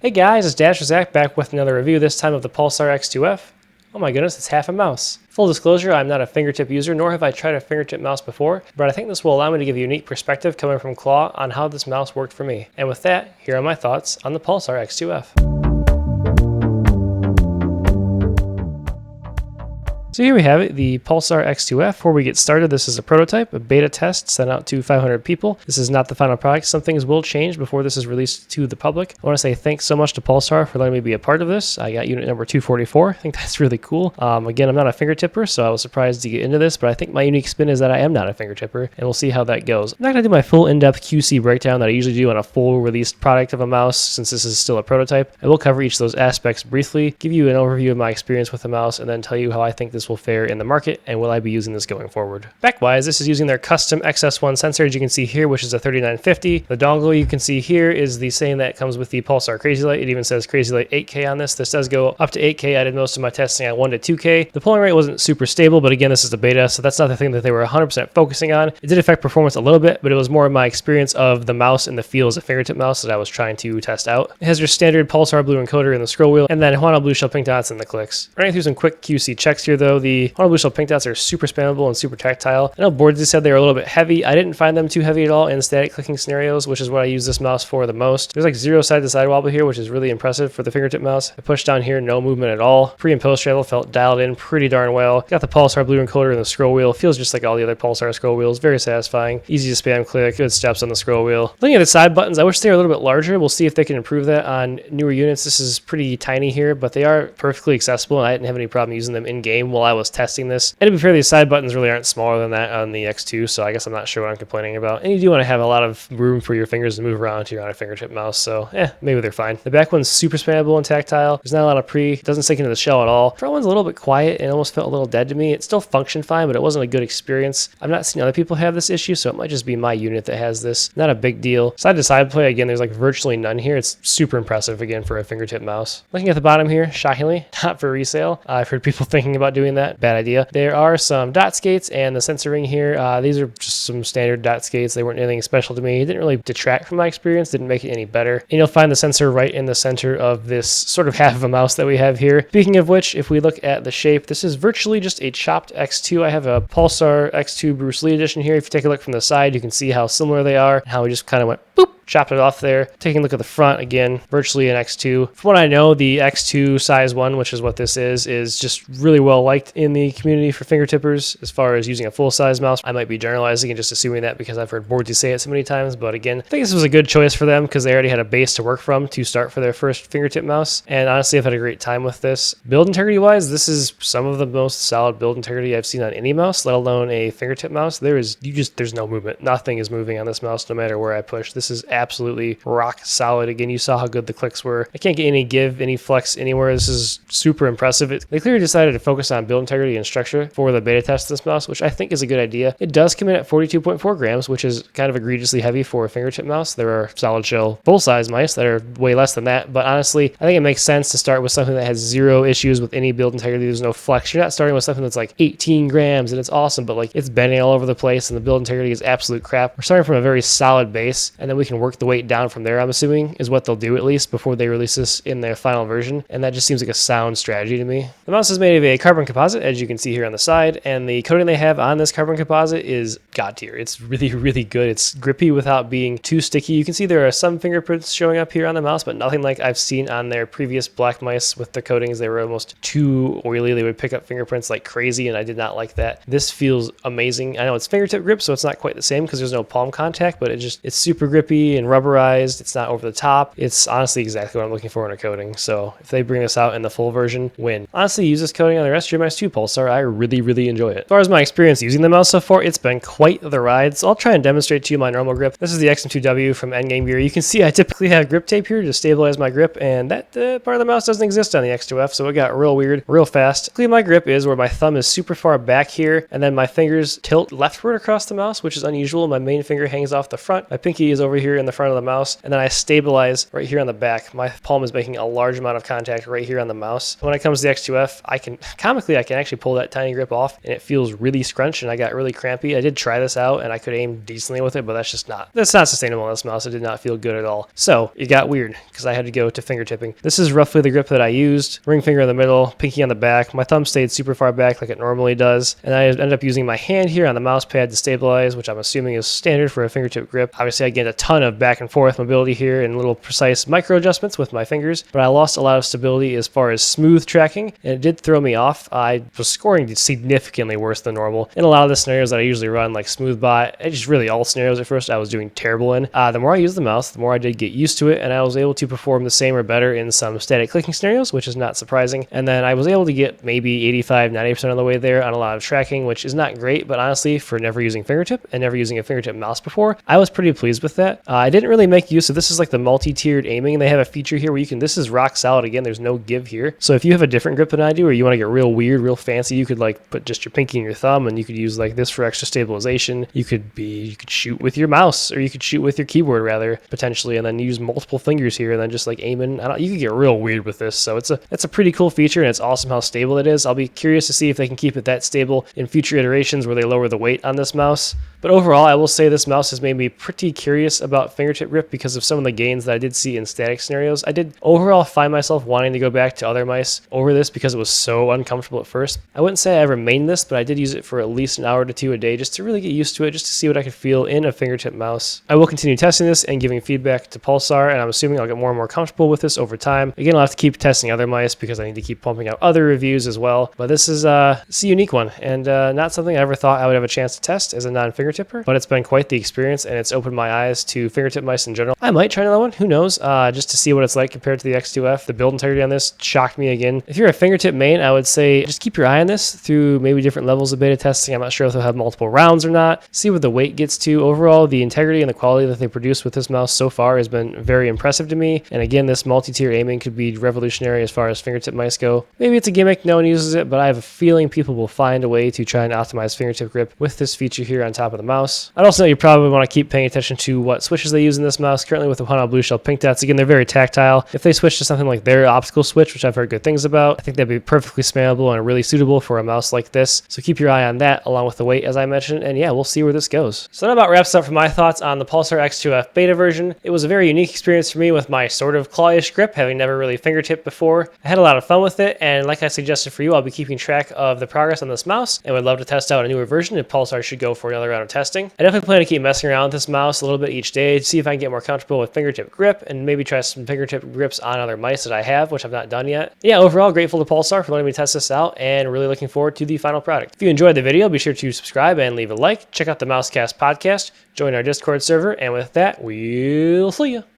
Hey guys, it's Dasher Zach back with another review, this time of the Pulsar X2F. Oh my goodness, it's half a mouse. Full disclosure, I'm not a fingertip user, nor have I tried a fingertip mouse before, but I think this will allow me to give a unique perspective coming from Claw on how this mouse worked for me. And with that, here are my thoughts on the Pulsar X2F. So here we have it, the Pulsar X2F. Before we get started, this is a prototype, a beta test sent out to 500 people. This is not the final product. Some things will change before this is released to the public. I want to say thanks so much to Pulsar for letting me be a part of this. I got unit number 244. I think that's really cool. Again, I'm not a fingertipper, so I was surprised to get into this, but I think my unique spin is that I am not a fingertipper, and we'll see how that goes. I'm not going to do my full in-depth QC breakdown that I usually do on a full released product of a mouse, since this is still a prototype. I will cover each of those aspects briefly, give you an overview of my experience with the mouse, and then tell you how I think this will fare in the market and will I be using this going forward. Spec-wise, this is using their custom XS1 sensor, as you can see here, which is a 3950. The dongle you can see here is the same that comes with the Pulsar Crazy Light. It even says Crazy Light 8K on this. This does go up to 8K. I did most of my testing at 1 to 2K. The polling rate wasn't super stable, but again, this is a beta, so that's not the thing that they were 100% focusing on. It did affect performance a little bit, but it was more of my experience of the mouse and the feel as a fingertip mouse that I was trying to test out. It has your standard Pulsar blue encoder in the scroll wheel, and then Huano blue shell pink dots in the clicks. Running through some quick QC checks here though, the Huano blue shell pink dots are super spammable and super tactile. I know Boardsy said they were a little bit heavy. I didn't find them too heavy at all in static clicking scenarios, which is what I use this mouse for the most. There's like zero side to side wobble here, which is really impressive for the fingertip mouse. I pushed down here, no movement at all. Pre and post travel felt dialed in pretty darn well. Got the Pulsar blue encoder in the scroll wheel. Feels just like all the other Pulsar scroll wheels. Very satisfying. Easy to spam click. Good steps on the scroll wheel. Looking at the side buttons, I wish they were a little bit larger. We'll see if they can improve that on newer units. This is pretty tiny here, but they are perfectly accessible, and I didn't have any problem using them in game while I was testing this. And to be fair, these side buttons really aren't smaller than that on the X2, so I guess I'm not sure what I'm complaining about. And you do want to have a lot of room for your fingers to move around here on a fingertip mouse, so maybe they're fine. The back one's super spammable and tactile. There's not a lot of pre. It doesn't sink into the shell at all. Front one's a little bit quiet and almost felt a little dead to me. It still functioned fine, but it wasn't a good experience. I've not seen other people have this issue, so it might just be my unit that has this. Not a big deal. Side to side play, again, there's like virtually none here. It's super impressive, again, for a fingertip mouse. Looking at the bottom here, shockingly, not for resale. I've heard people thinking about doing that. Bad idea. There are some dot skates and the sensor ring here. These are just some standard dot skates. They weren't anything special to me. It didn't really detract from my experience, didn't make it any better. And you'll find the sensor right in the center of this sort of half of a mouse that we have here. Speaking of which, if we look at the shape, this is virtually just a chopped X2. I have a Pulsar X2 Bruce Lee edition here. If you take a look from the side, you can see how similar they are and how we just kind of went boop, chopped it off there. Taking a look at the front, again, virtually an X2. From what I know, the X2 size 1, which is what this is just really well liked in the community for fingertippers as far as using a full-size mouse. I might be generalizing and just assuming that because I've heard Boardsy say it so many times, but again, I think this was a good choice for them because they already had a base to work from to start for their first fingertip mouse, and honestly, I've had a great time with this. Build integrity-wise, this is some of the most solid build integrity I've seen on any mouse, let alone a fingertip mouse. There's no movement. Nothing is moving on this mouse no matter where I push. This is absolutely rock solid. Again, you saw how good the clicks were. I can't get any give, any flex anywhere. This is super impressive. They clearly decided to focus on build integrity and structure for the beta test of this mouse, which I think is a good idea. It does come in at 42.4 grams, which is kind of egregiously heavy for a fingertip mouse. There are solid shell full-size mice that are way less than that, but honestly, I think it makes sense to start with something that has zero issues with any build integrity. There's no flex. You're not starting with something that's like 18 grams and it's awesome, but like it's bending all over the place and the build integrity is absolute crap. We're starting from a very solid base, and then we can work the weight down from there, I'm assuming, is what they'll do at least before they release this in their final version, and that just seems like a sound strategy to me. The mouse is made of a carbon composite, as you can see here on the side, and the coating they have on this carbon composite is god tier. It's really, really good. It's grippy without being too sticky. You can see there are some fingerprints showing up here on the mouse, but nothing like I've seen on their previous black mice with the coatings. They were almost too oily. They would pick up fingerprints like crazy, and I did not like that. This feels amazing. I know it's fingertip grip, so it's not quite the same because there's no palm contact, but it's super grippy and rubberized. It's not over the top. It's honestly exactly what I'm looking for in a coating. So if they bring this out in the full version, win. Honestly, use this coating on the rest of your mice too, Pulsar. I really, really enjoy it. As far as my experience using the mouse so far, it's been quite the ride. So I'll try and demonstrate to you my normal grip. This is the XM2W from Endgame Gear. You can see I typically have grip tape here to stabilize my grip, and that part of the mouse doesn't exist on the X2F, so it got real weird, real fast. Typically my grip is where my thumb is super far back here, and then my fingers tilt leftward across the mouse, which is unusual. My main finger hangs off the front. My pinky is over here in the front of the mouse, and then I stabilize right here on the back. My palm is making a large amount of contact right here on the mouse. When it comes to the X2F, I can actually pull that tiny grip off, and it feels really scrunched, and I got really crampy. I did try this out, and I could aim decently with it, but that's not sustainable on this mouse. It did not feel good at all. So it got weird because I had to go to fingertipping. This is roughly the grip that I used. Ring finger in the middle, pinky on the back. My thumb stayed super far back like it normally does, and I ended up using my hand here on the mouse pad to stabilize, which I'm assuming is standard for a fingertip grip. Obviously, I gained a ton of back and forth mobility here and little precise micro adjustments with my fingers, but I lost a lot of stability as far as smooth tracking, and it did throw me off. I was scoring significantly worse than normal in a lot of the scenarios that I usually run, like smooth bot. Just really all scenarios at first I was doing terrible in. The more I used the mouse, the more I did get used to it, and I was able to perform the same or better in some static clicking scenarios, which is not surprising. And then I was able to get maybe 85-90% of the way there on a lot of tracking, which is not great, but honestly, for never using fingertip and never using a fingertip mouse before, I was pretty pleased with that. I didn't really make use of this. Is like the multi-tiered aiming. They have a feature here where you can, this is rock solid again, there's no give here. So if you have a different grip than I do, or you want to get real weird, real fancy, you could like put just your pinky and your thumb, and you could use like this for extra stabilization. You could shoot with your mouse, or you could shoot with your keyboard rather, potentially, and then use multiple fingers here and then just like aiming. You could get real weird with this. So it's a pretty cool feature, and it's awesome how stable it is. I'll be curious to see if they can keep it that stable in future iterations where they lower the weight on this mouse. But overall, I will say this mouse has made me pretty curious about fingertip grip because of some of the gains that I did see in static scenarios. I did overall find myself wanting to go back to other mice over this because it was so uncomfortable at first. I wouldn't say I ever mained this, but I did use it for at least an hour to two a day just to really get used to it, just to see what I could feel in a fingertip mouse. I will continue testing this and giving feedback to Pulsar, and I'm assuming I'll get more and more comfortable with this over time. Again, I'll have to keep testing other mice because I need to keep pumping out other reviews as well. But this is a unique one, and not something I ever thought I would have a chance to test as a non-fingertipper, but it's been quite the experience, and it's opened my eyes to fingertip mice in general. I might try another one, who knows, just to see what it's like compared to the X2F. The build integrity on this shocked me again. If you're a fingertip main, I would say just keep your eye on this through maybe different levels of beta testing. I'm not sure if they'll have multiple rounds or not. See what the weight gets to. Overall, the integrity and the quality that they produce with this mouse so far has been very impressive to me, and again, this multi-tier aiming could be revolutionary as far as fingertip mice go. Maybe it's a gimmick, no one uses it, but I have a feeling people will find a way to try and optimize fingertip grip with this feature here on top of the mouse. I'd also know you probably want to keep paying attention to what switches they use in this mouse. Currently with the Huana Blue Shell Pink Dots, again, they're very tactile. If they switch to something like their optical switch, which I've heard good things about, I think that'd be perfectly spammable and really suitable for a mouse like this. So keep your eye on that along with the weight, as I mentioned, and yeah, we'll see where this goes. So that about wraps up for my thoughts on the Pulsar X2F beta version. It was a very unique experience for me with my sort of clawish grip, having never really fingertipped before. I had a lot of fun with it, and like I suggested for you, I'll be keeping track of the progress on this mouse and would love to test out a newer version if Pulsar should go for another round of testing. I definitely plan to keep messing around with this mouse a little bit each day to see if I can get more comfortable with fingertip grip and maybe try some fingertip grips on other mice that I have, which I've not done yet. Yeah, overall, grateful to Pulsar for letting me test this out and really looking forward to the final product. If you enjoyed the video, be sure to subscribe and leave a like. Check out the Mousecast podcast, join our Discord server, and with that, we'll see you.